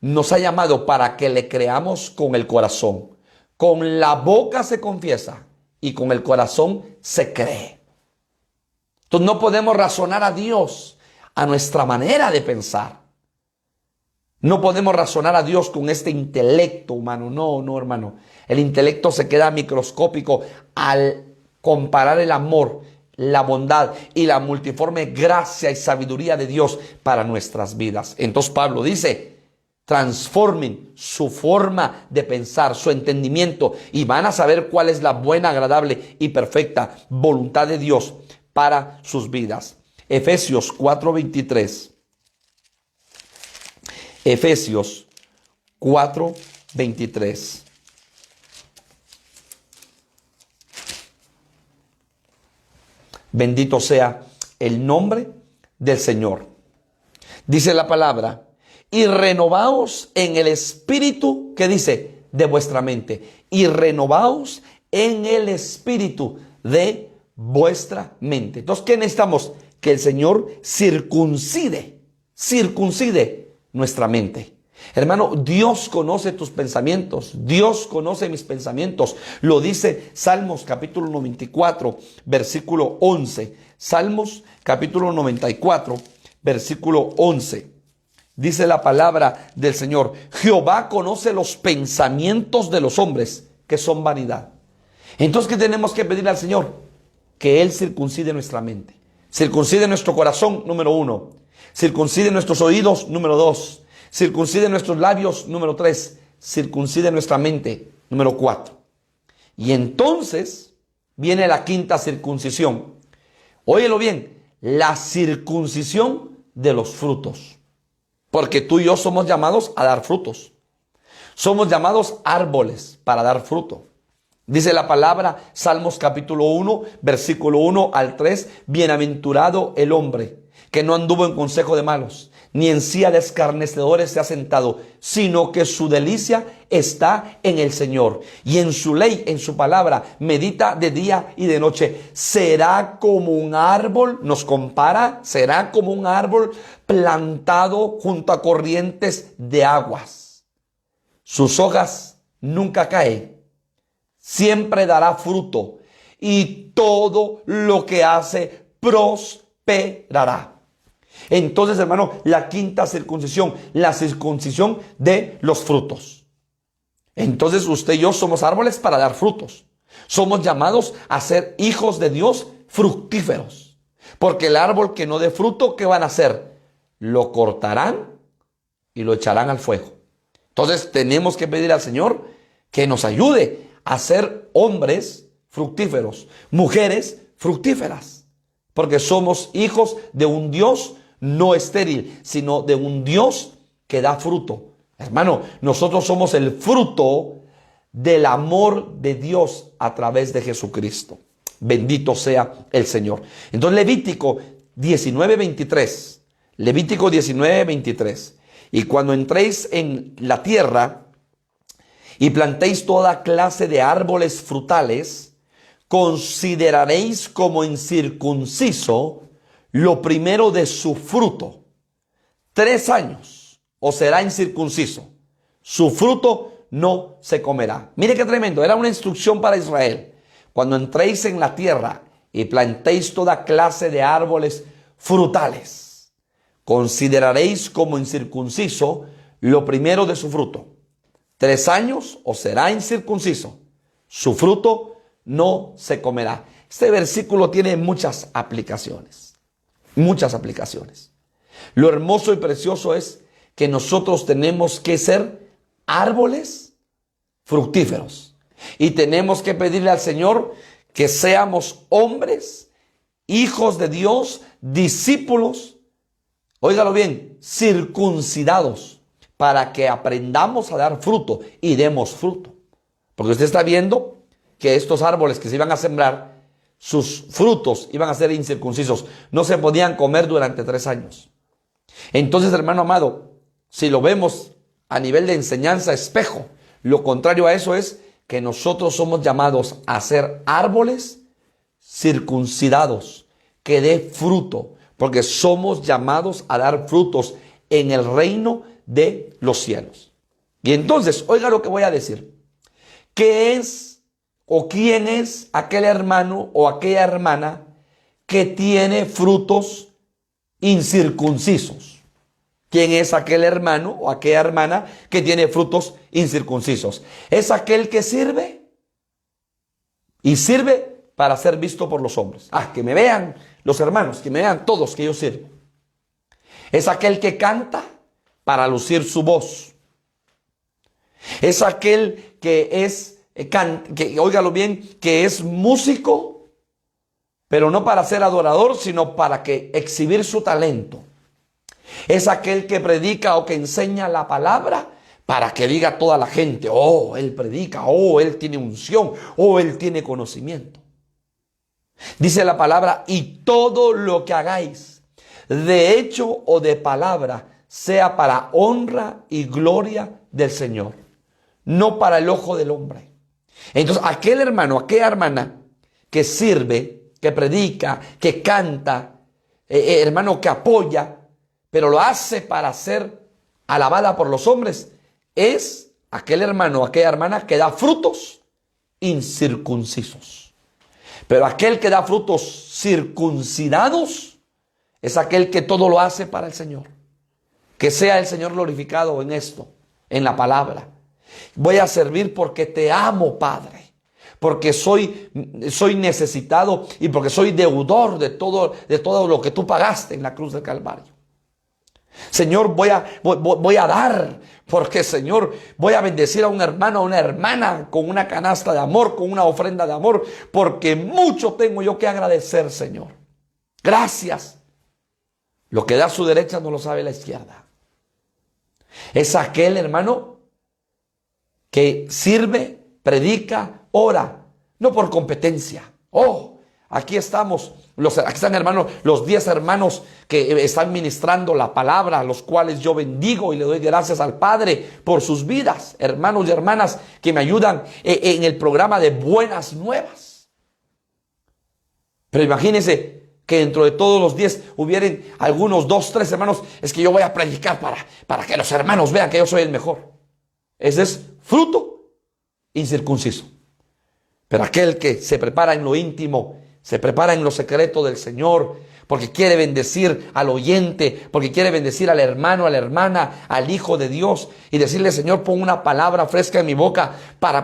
nos ha llamado para que le creamos con el corazón. Con la boca se confiesa y con el corazón se cree. Entonces no podemos razonar a Dios a nuestra manera de pensar. No podemos razonar a Dios con este intelecto humano. No, hermano. El intelecto se queda microscópico al comparar el amor, la bondad y la multiforme gracia y sabiduría de Dios para nuestras vidas. Entonces Pablo dice: transformen su forma de pensar, su entendimiento, y van a saber cuál es la buena, agradable y perfecta voluntad de Dios para sus vidas. Efesios 4:23. Efesios 4:23. Bendito sea el nombre del Señor. Dice la palabra: y renovaos en el espíritu, ¿qué dice? De vuestra mente. Y renovaos en el espíritu de vuestra mente. Entonces, ¿qué necesitamos? Que el Señor circuncide nuestra mente. Hermano, Dios conoce tus pensamientos. Dios conoce mis pensamientos. Lo dice Salmos capítulo 94, versículo 11. Salmos capítulo 94, versículo 11. Dice la palabra del Señor: Jehová conoce los pensamientos de los hombres, que son vanidad. Entonces, ¿qué tenemos que pedirle al Señor? Que Él circuncide nuestra mente. Circuncide nuestro corazón, número 1. Circuncide nuestros oídos, número 2. Circuncide nuestros labios, número 3. Circuncide nuestra mente, número 4. Y entonces viene la quinta circuncisión. Óyelo bien, la circuncisión de los frutos. Porque tú y yo somos llamados a dar frutos. Somos llamados árboles para dar fruto. Dice la palabra, Salmos capítulo 1, versículo 1 al 3. Bienaventurado el hombre que no anduvo en consejo de malos, ni en silla de escarnecedores se ha sentado, sino que su delicia está en el Señor, y en su ley, en su palabra, medita de día y de noche. Será como un árbol, nos compara, será como un árbol plantado junto a corrientes de aguas. Sus hojas nunca caen, siempre dará fruto, y todo lo que hace prosperará. Entonces, hermano, la quinta circuncisión, la circuncisión de los frutos. Entonces usted y yo somos árboles para dar frutos. Somos llamados a ser hijos de Dios fructíferos. Porque el árbol que no dé fruto, ¿qué van a hacer? Lo cortarán y lo echarán al fuego. Entonces tenemos que pedir al Señor que nos ayude a ser hombres fructíferos, mujeres fructíferas. Porque somos hijos de un Dios no estéril, sino de un Dios que da fruto. Hermano, nosotros somos el fruto del amor de Dios a través de Jesucristo. Bendito sea el Señor. Entonces Levítico 19:23. Levítico 19:23. Y cuando entréis en la tierra y plantéis toda clase de árboles frutales, consideraréis como incircunciso lo primero de su fruto. 3 años os será incircunciso. Su fruto no se comerá. Mire qué tremendo. Era una instrucción para Israel. Cuando entréis en la tierra y plantéis toda clase de árboles frutales, consideraréis como incircunciso lo primero de su fruto. 3 años os será incircunciso. Su fruto no se comerá. Este versículo tiene muchas aplicaciones. Muchas aplicaciones. Lo hermoso y precioso es que nosotros tenemos que ser árboles fructíferos. Y tenemos que pedirle al Señor que seamos hombres, hijos de Dios, discípulos, óigalo bien, circuncidados, para que aprendamos a dar fruto y demos fruto. Porque usted está viendo que estos árboles que se iban a sembrar, sus frutos iban a ser incircuncisos. No se podían comer durante 3 años. Entonces, hermano amado, si lo vemos a nivel de enseñanza espejo, lo contrario a eso es que nosotros somos llamados a ser árboles circuncidados, que dé fruto, porque somos llamados a dar frutos en el reino de los cielos. Y entonces, oiga lo que voy a decir. ¿Qué es o quién es aquel hermano o aquella hermana que tiene frutos incircuncisos? ¿Quién es aquel hermano o aquella hermana que tiene frutos incircuncisos? Es aquel que sirve y sirve para ser visto por los hombres. Que me vean los hermanos, que me vean todos que yo sirvo. Es aquel que canta para lucir su voz. Es aquel que es, óigalo bien, que es músico, pero no para ser adorador, sino para exhibir su talento. Es aquel que predica o que enseña la palabra para que diga toda la gente, oh, él predica, oh, él tiene unción, oh, él tiene conocimiento. Dice la palabra, y todo lo que hagáis, de hecho o de palabra, sea para honra y gloria del Señor, no para el ojo del hombre. Entonces, aquel hermano, aquella hermana que sirve, que predica, que canta, hermano que apoya, pero lo hace para ser alabada por los hombres, es aquel hermano, aquella hermana que da frutos incircuncisos. Pero aquel que da frutos circuncidados es aquel que todo lo hace para el Señor. Que sea el Señor glorificado en esto, en la palabra. Voy a servir porque te amo, Padre. Porque soy necesitado y porque soy deudor de todo lo que tú pagaste en la cruz del Calvario. Señor, voy a dar, porque Señor, voy a bendecir a un hermano, a una hermana con una canasta de amor, con una ofrenda de amor, porque mucho tengo yo que agradecer, Señor. Gracias. Lo que da a su derecha no lo sabe la izquierda. Es aquel hermano que sirve, predica, ora, no por competencia. Aquí estamos. Aquí están, hermanos, los 10 hermanos que están ministrando la palabra, a los cuales yo bendigo y le doy gracias al Padre por sus vidas. Hermanos y hermanas que me ayudan en el programa de Buenas Nuevas. Pero imagínense que dentro de todos los 10 hubieran algunos 2, 3 hermanos. Es que yo voy a predicar para que los hermanos vean que yo soy el mejor. Ese es fruto incircunciso. Pero aquel que se prepara en lo íntimo, se prepara en lo secreto del Señor, porque quiere bendecir al oyente, porque quiere bendecir al hermano, a la hermana, al Hijo de Dios, y decirle: Señor, pon una palabra fresca en mi boca,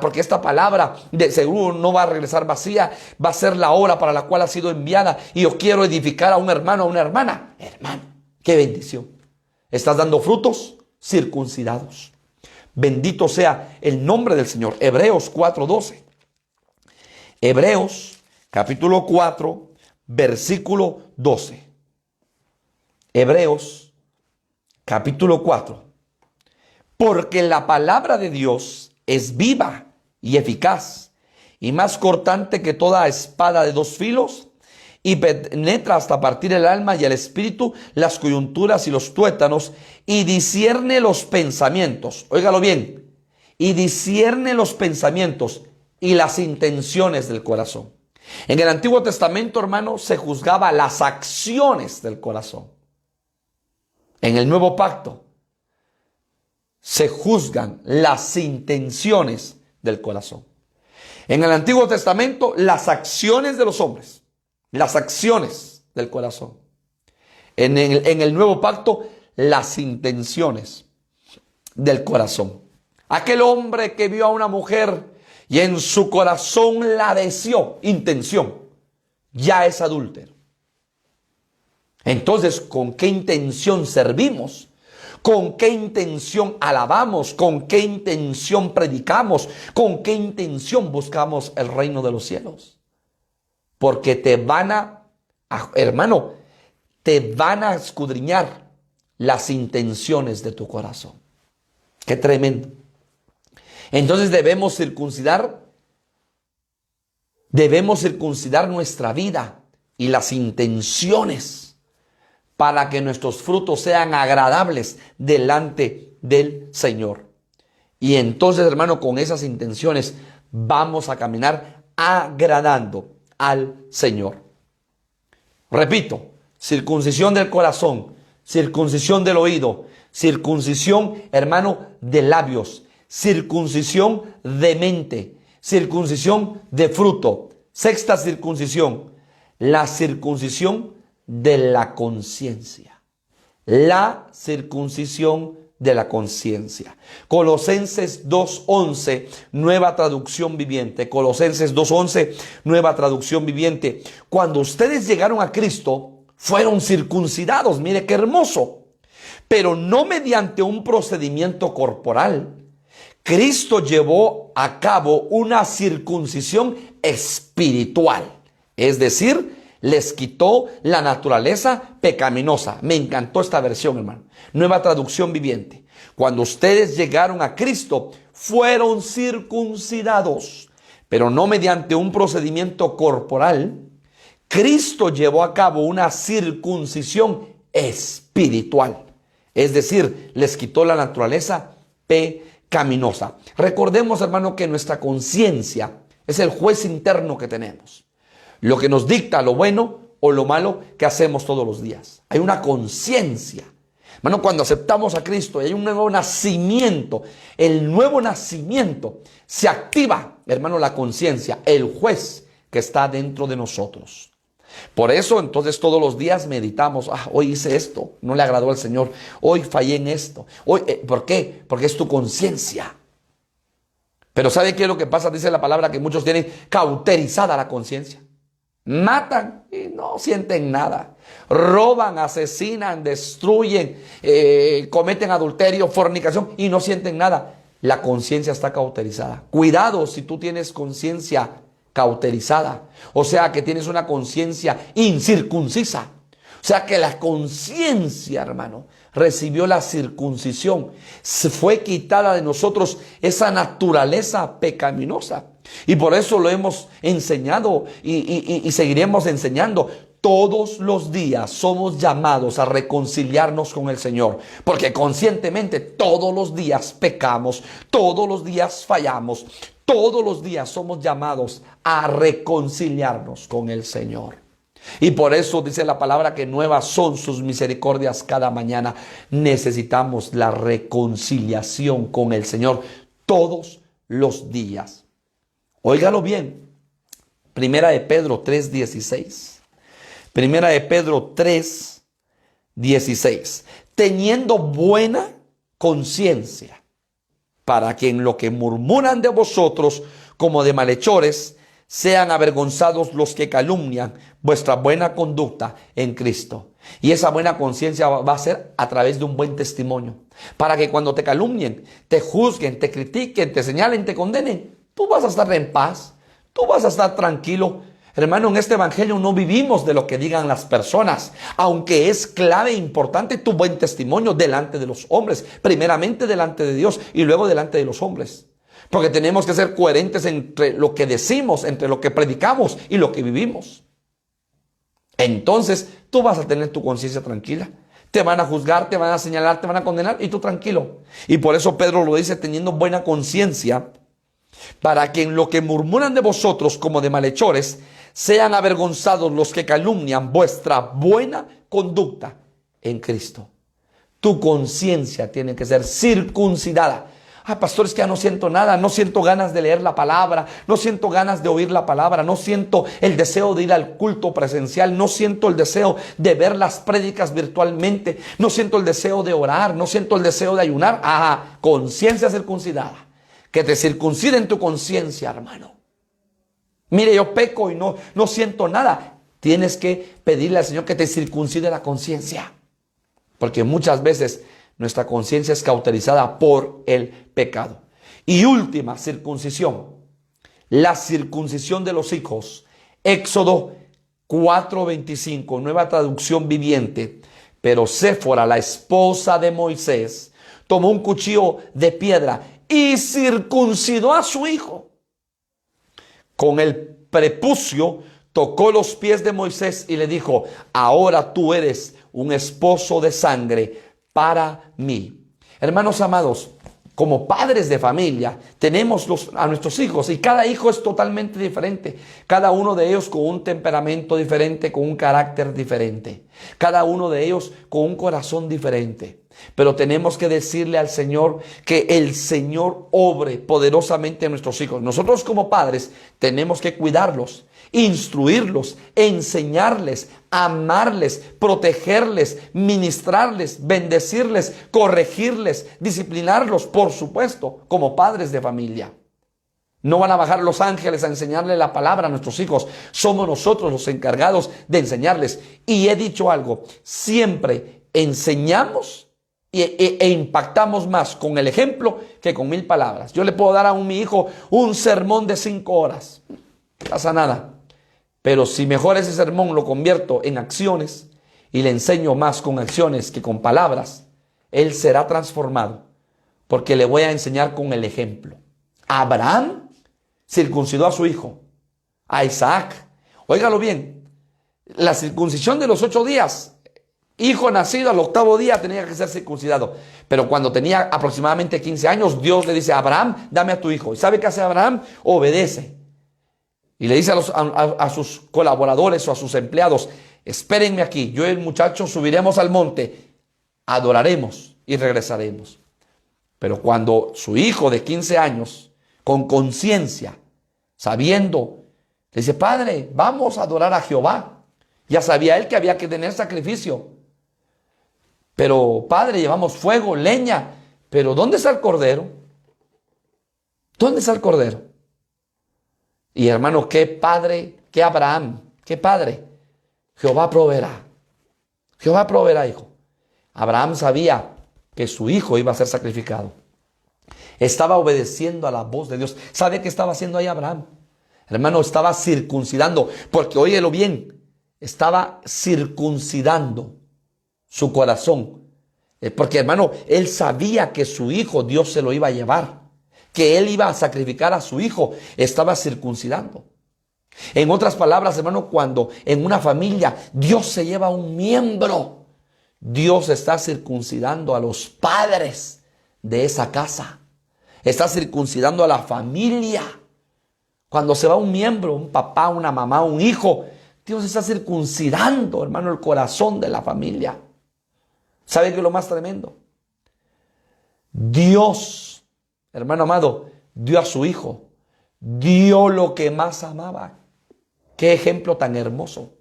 porque esta palabra de seguro no va a regresar vacía, va a ser la hora para la cual ha sido enviada, y yo quiero edificar a un hermano, a una hermana. Hermano, qué bendición. ¿Estás dando frutos? Circuncidados. Bendito sea el nombre del Señor. Hebreos 4:12. Hebreos capítulo 4, versículo 12. Hebreos capítulo 4. Porque la palabra de Dios es viva y eficaz, y más cortante que toda espada de dos filos, y penetra hasta partir el alma y el espíritu, las coyunturas y los tuétanos, y discierne los pensamientos. Óigalo bien. Y discierne los pensamientos y las intenciones del corazón. En el Antiguo Testamento, hermano, se juzgaba las acciones del corazón. En el Nuevo Pacto se juzgan las intenciones del corazón. En el Antiguo Testamento, las acciones de los hombres, las acciones del corazón. En el Nuevo Pacto, las intenciones del corazón. Aquel hombre que vio a una mujer y en su corazón la deseó, intención, ya es adúltero. Entonces, ¿con qué intención servimos? ¿Con qué intención alabamos? ¿Con qué intención predicamos? ¿Con qué intención buscamos el reino de los cielos? Porque hermano, te van a escudriñar las intenciones de tu corazón. Qué tremendo. Entonces debemos circuncidar nuestra vida y las intenciones para que nuestros frutos sean agradables delante del Señor. Y entonces, hermano, con esas intenciones vamos a caminar agradando al Señor. Repito, circuncisión del corazón, circuncisión del oído, circuncisión, hermano, de labios, circuncisión de mente, circuncisión de fruto. Sexta circuncisión, la circuncisión de la conciencia. La circuncisión de la conciencia. Colosenses 2:11, nueva traducción viviente. Colosenses 2:11, nueva traducción viviente. Cuando ustedes llegaron a Cristo, fueron circuncidados. Mire qué hermoso. Pero no mediante un procedimiento corporal. Cristo llevó a cabo una circuncisión espiritual. Es decir, les quitó la naturaleza pecaminosa. Me encantó esta versión, hermano. Nueva traducción viviente. Cuando ustedes llegaron a Cristo, fueron circuncidados, pero no mediante un procedimiento corporal. Cristo llevó a cabo una circuncisión espiritual. Es decir, les quitó la naturaleza pecaminosa. Recordemos, hermano, que nuestra conciencia es el juez interno que tenemos. Lo que nos dicta lo bueno o lo malo que hacemos todos los días. Hay una conciencia. Hermano, cuando aceptamos a Cristo y hay un nuevo nacimiento, el nuevo nacimiento, se activa, hermano, la conciencia, el juez que está dentro de nosotros. Por eso, entonces, todos los días meditamos: hoy hice esto, no le agradó al Señor, hoy fallé en esto. ¿Por qué? Porque es tu conciencia. Pero ¿sabe qué es lo que pasa? Dice la palabra que muchos tienen cauterizada la conciencia. Matan y no sienten nada. Roban, asesinan, destruyen, cometen adulterio, fornicación y no sienten nada. La conciencia está cauterizada. Cuidado si tú tienes conciencia cauterizada. O sea, que tienes una conciencia incircuncisa. O sea, que la conciencia, hermano, recibió la circuncisión. Se fue quitada de nosotros esa naturaleza pecaminosa. Y por eso lo hemos enseñado y seguiremos enseñando. Todos los días somos llamados a reconciliarnos con el Señor, porque conscientemente todos los días pecamos, todos los días fallamos, todos los días somos llamados a reconciliarnos con el Señor. Y por eso dice la palabra que nuevas son sus misericordias cada mañana. Necesitamos la reconciliación con el Señor todos los días. Óigalo bien. Primera de Pedro 3:16. Primera de Pedro 3, 16. Teniendo buena conciencia, para que en lo que murmuran de vosotros como de malhechores, sean avergonzados los que calumnian vuestra buena conducta en Cristo. Y esa buena conciencia va a ser a través de un buen testimonio. Para que cuando te calumnien, te juzguen, te critiquen, te señalen, te condenen, tú vas a estar en paz, tú vas a estar tranquilo. Hermano, en este evangelio no vivimos de lo que digan las personas, aunque es clave e importante tu buen testimonio delante de los hombres, primeramente delante de Dios y luego delante de los hombres. Porque tenemos que ser coherentes entre lo que decimos, entre lo que predicamos y lo que vivimos. Entonces, tú vas a tener tu conciencia tranquila. Te van a juzgar, te van a señalar, te van a condenar y tú tranquilo. Y por eso Pedro lo dice, teniendo buena conciencia, para que en lo que murmuran de vosotros como de malhechores, sean avergonzados los que calumnian vuestra buena conducta en Cristo. Tu conciencia tiene que ser circuncidada. Pastor, es que ya no siento nada, no siento ganas de leer la palabra, no siento ganas de oír la palabra, no siento el deseo de ir al culto presencial, no siento el deseo de ver las prédicas virtualmente, no siento el deseo de orar, no siento el deseo de ayunar. Conciencia circuncidada. Que te circunciden tu conciencia, hermano. Mire, yo peco y no siento nada. Tienes que pedirle al Señor que te circuncide la conciencia. Porque muchas veces nuestra conciencia es cauterizada por el pecado. Y última circuncisión, la circuncisión de los hijos. Éxodo 4:25, nueva traducción viviente. Pero Séfora, la esposa de Moisés, tomó un cuchillo de piedra y circuncidó a su hijo. Con el prepucio tocó los pies de Moisés y le dijo: ahora tú eres un esposo de sangre para mí. Hermanos amados, como padres de familia, tenemos a nuestros hijos y cada hijo es totalmente diferente. Cada uno de ellos con un temperamento diferente, con un carácter diferente. Cada uno de ellos con un corazón diferente. Pero tenemos que decirle al Señor que el Señor obre poderosamente en nuestros hijos. Nosotros como padres tenemos que cuidarlos, instruirlos, enseñarles, amarles, protegerles, ministrarles, bendecirles, corregirles, disciplinarlos, por supuesto, como padres de familia. No van a bajar los ángeles a enseñarle la palabra a nuestros hijos. Somos nosotros los encargados de enseñarles. Y he dicho algo, siempre enseñamos e impactamos más con el ejemplo que con 1000 palabras. Yo le puedo dar a mi hijo un sermón de 5 horas. No pasa nada. Pero si mejor ese sermón lo convierto en acciones y le enseño más con acciones que con palabras, él será transformado porque le voy a enseñar con el ejemplo. Abraham circuncidó a su hijo, a Isaac. Óigalo bien, la circuncisión de los 8 días, hijo nacido al 8º día tenía que ser circuncidado. Pero cuando tenía aproximadamente 15 años, Dios le dice: Abraham, dame a tu hijo. ¿Y sabe qué hace Abraham? Obedece. Y le dice a sus colaboradores o a sus empleados: espérenme aquí, yo y el muchacho subiremos al monte, adoraremos y regresaremos. Pero cuando su hijo de 15 años, con conciencia, sabiendo, le dice: padre, vamos a adorar a Jehová. Ya sabía él que había que tener sacrificio. Pero padre, llevamos fuego, leña. Pero ¿dónde está el cordero? ¿Dónde está el cordero? Y hermano, qué padre, qué Abraham, qué padre. Jehová proveerá. Jehová proveerá, hijo. Abraham sabía que su hijo iba a ser sacrificado. Estaba obedeciendo a la voz de Dios. ¿Sabe qué estaba haciendo ahí Abraham? Hermano, estaba circuncidando. Porque óyelo bien, estaba circuncidando su corazón. Porque hermano, él sabía que su hijo Dios se lo iba a llevar. Que él iba a sacrificar a su hijo. Estaba circuncidando. En otras palabras, hermano, cuando en una familia Dios se lleva a un miembro, Dios está circuncidando a los padres de esa casa. Está circuncidando a la familia. Cuando se va un miembro, un papá, una mamá, un hijo, Dios está circuncidando, hermano, el corazón de la familia. ¿Sabe qué es lo más tremendo? Dios, hermano amado, dio a su hijo, dio lo que más amaba. Qué ejemplo tan hermoso.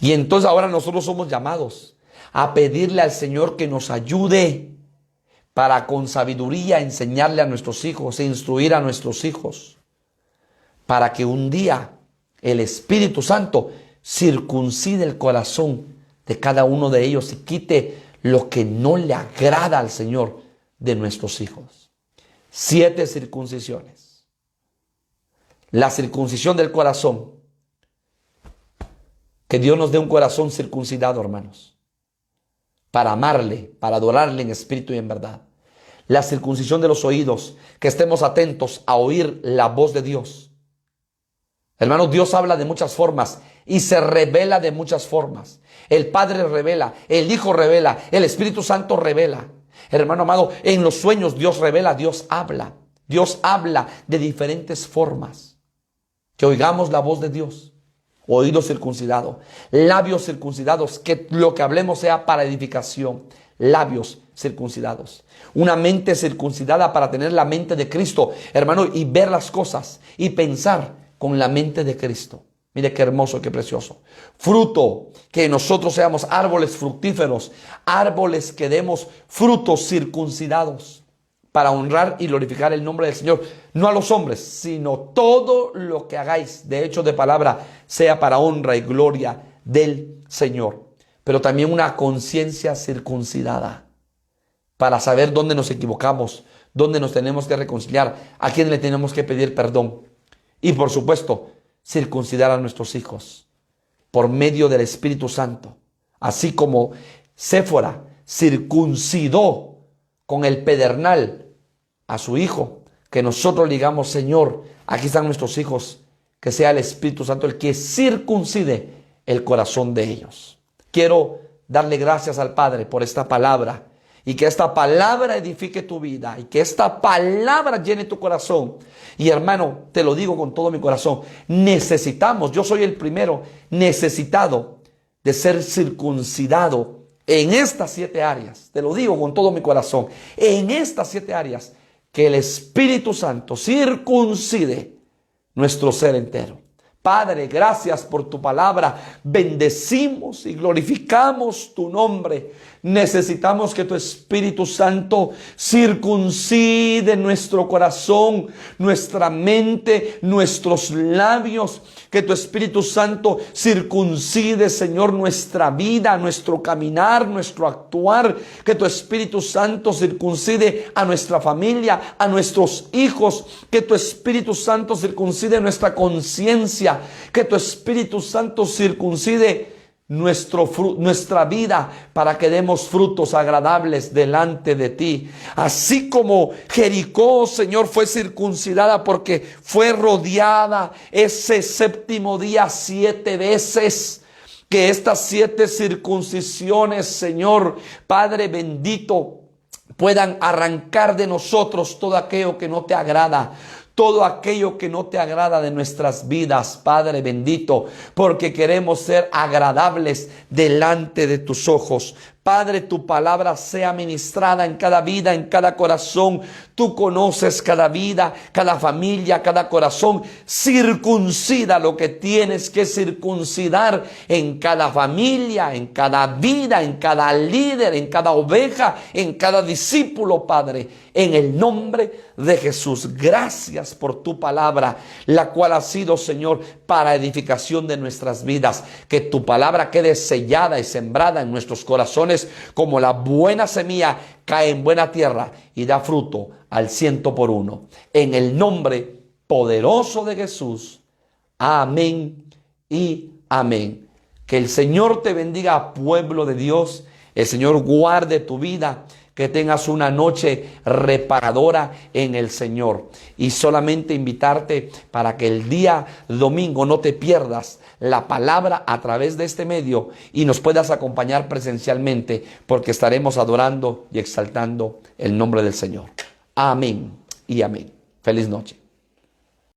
Y entonces ahora nosotros somos llamados a pedirle al Señor que nos ayude para con sabiduría enseñarle a nuestros hijos e instruir a nuestros hijos, para que un día el Espíritu Santo circuncide el corazón de cada uno de ellos y quite lo que no le agrada al Señor de nuestros hijos. 7 circuncisiones. La circuncisión del corazón. Que Dios nos dé un corazón circuncidado, hermanos, para amarle, para adorarle en espíritu y en verdad. La circuncisión de los oídos, que estemos atentos a oír la voz de Dios. Hermanos, Dios habla de muchas formas y se revela de muchas formas. El Padre revela, el Hijo revela, el Espíritu Santo revela. Hermano amado, en los sueños Dios revela, Dios habla. Dios habla de diferentes formas. Que oigamos la voz de Dios. Oído circuncidado, labios circuncidados, que lo que hablemos sea para edificación. Labios circuncidados. Una mente circuncidada para tener la mente de Cristo, hermano, y ver las cosas y pensar con la mente de Cristo. Mire qué hermoso, qué precioso. Fruto, que nosotros seamos árboles fructíferos, árboles que demos frutos circuncidados para honrar y glorificar el nombre del Señor. No a los hombres, sino todo lo que hagáis, de hecho de palabra, sea para honra y gloria del Señor. Pero también una conciencia circuncidada para saber dónde nos equivocamos, dónde nos tenemos que reconciliar, a quién le tenemos que pedir perdón. Y por supuesto, circuncidar a nuestros hijos por medio del Espíritu Santo. Así como Séfora circuncidó con el pedernal a su hijo, que nosotros digamos, Señor, aquí están nuestros hijos, que sea el Espíritu Santo el que circuncide el corazón de ellos. Quiero darle gracias al Padre por esta palabra y que esta palabra edifique tu vida y que esta palabra llene tu corazón. Y hermano, te lo digo con todo mi corazón, necesitamos, yo soy el primero necesitado de ser circuncidado en estas 7 áreas. Te lo digo con todo mi corazón, en estas 7 áreas, que el Espíritu Santo circuncide nuestro ser entero. Padre, gracias por tu palabra. Bendecimos y glorificamos tu nombre. Necesitamos que tu Espíritu Santo circuncide nuestro corazón, nuestra mente, nuestros labios. Que tu Espíritu Santo circuncide, Señor, nuestra vida, nuestro caminar, nuestro actuar. Que tu Espíritu Santo circuncide a nuestra familia, a nuestros hijos. Que tu Espíritu Santo circuncide nuestra conciencia. Que tu Espíritu Santo circuncide nuestra vida para que demos frutos agradables delante de ti. Así como Jericó, Señor, fue circuncidada porque fue rodeada ese 7º día 7 veces. Que estas 7 circuncisiones, Señor, Padre bendito, puedan arrancar de nosotros todo aquello que no te agrada. Todo aquello que no te agrada de nuestras vidas, Padre bendito, porque queremos ser agradables delante de tus ojos. Padre, tu palabra sea ministrada en cada vida, en cada corazón. Tú conoces cada vida, cada familia, cada corazón. Circuncida lo que tienes que circuncidar en cada familia, en cada vida, en cada líder, en cada oveja, en cada discípulo, Padre. En el nombre de Jesús. Gracias por tu palabra, la cual ha sido, Señor, para edificación de nuestras vidas. Que tu palabra quede sellada y sembrada en nuestros corazones como la buena semilla cae en buena tierra y da fruto al 100%. En el nombre poderoso de Jesús. Amén y amén. Que el Señor te bendiga, pueblo de Dios. El Señor guarde tu vida. Que tengas una noche reparadora en el Señor. Y solamente invitarte para que el día domingo no te pierdas la palabra a través de este medio y nos puedas acompañar presencialmente, porque estaremos adorando y exaltando el nombre del Señor. Amén y amén. Feliz noche.